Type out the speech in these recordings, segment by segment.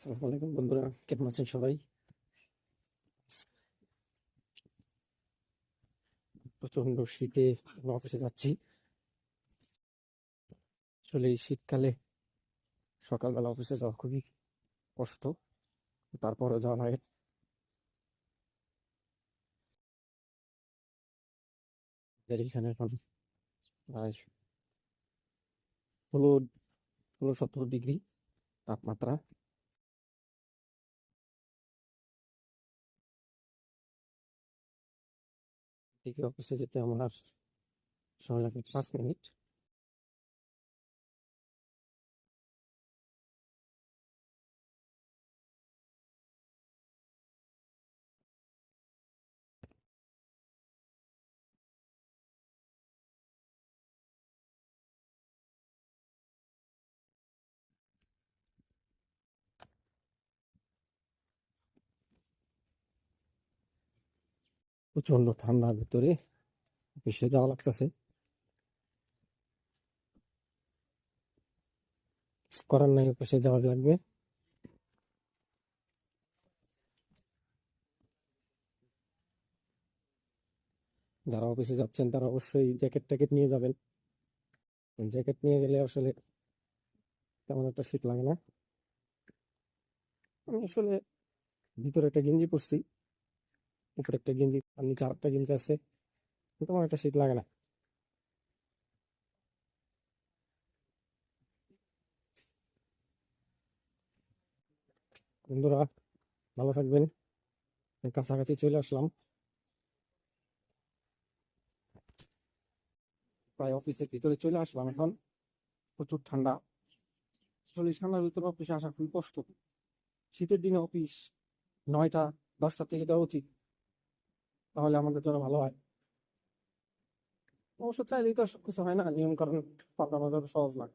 আসসালামু আলাইকুম বন্ধুরা, কেমন আছেন সবাই? প্রচন্ড শীতে অফিসে যাচ্ছি। আসলে এই শীতকালে সকালবেলা অফিসে যাওয়া খুবই কষ্ট, তারপরে যাওয়া লাগে। এখানে এখন প্রায় 17 ডিগ্রি তাপমাত্রা। থেকে অফিসে যেতে আমার সময় লাগে 5 মিনিট। প্রচন্ড ঠান্ডার ভিতরে অফিসে যাওয়া লাগতেছে, করার নাই, অফিসে যাওয়া লাগবে। যারা অফিসে যাচ্ছেন তারা অবশ্যই জ্যাকেট ট্যাকেট নিয়ে যাবেন। জ্যাকেট নিয়ে গেলে আসলে তেমন একটা শীত লাগে না। আমি আসলে ভিতরে একটা গেঞ্জি পরছি, উপরে একটা গেঞ্জি আর নিচে আরেকটা গেঞ্জি আছে, তেমন একটা শীত লাগে না। বন্ধুরা, ভালো থাকবেন। কাছাকাছি চলে আসলাম, প্রায় অফিসের ভিতরে চলে আসলাম এখন। প্রচুর ঠান্ডা। আসলে এই ঠান্ডার ভিতরে অফিসে আসা খুবই কষ্ট। শীতের দিনে অফিস 9টা 10টা থেকে দেওয়া উচিত, তাহলে আমাদের জন্য ভালো হয়। অবশ্য চাইলেই তো সবকিছু হয় না, নিয়ম কারণ পাল্টানো যাবে সহজ না।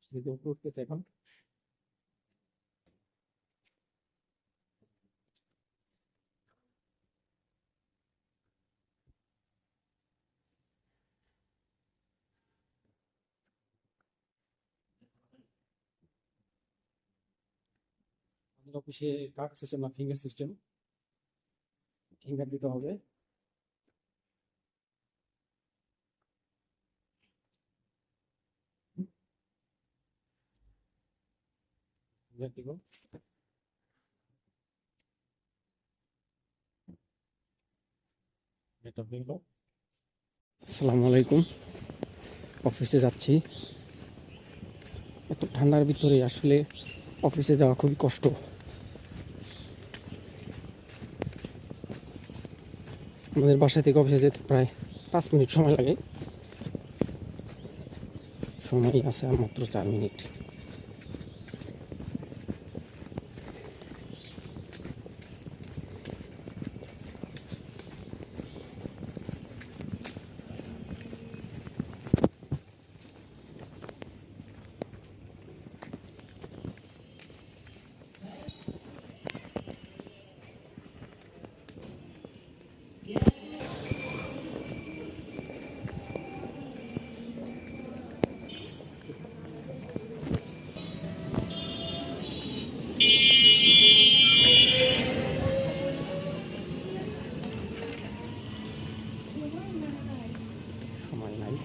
শীতে উঠতেছে এখন। আমাদের অফিসে কার্ড সিস্টেম না, ফিঙ্গার সিস্টেম। ফিঙ্গার দিতে হবে। ফিঙ্গার দিব। এটা হলো। আসসালামু আলাইকুম। অফিসে যাচ্ছি, এত ঠান্ডার ভিতরে আসলে অফিসে যাওয়া খুবই কষ্ট। আমাদের বাসা থেকে অফিসে যেতে প্রায় 5 মিনিট সময় লাগে। সময় আছে আর মাত্র 4 মিনিট। সময় নাই।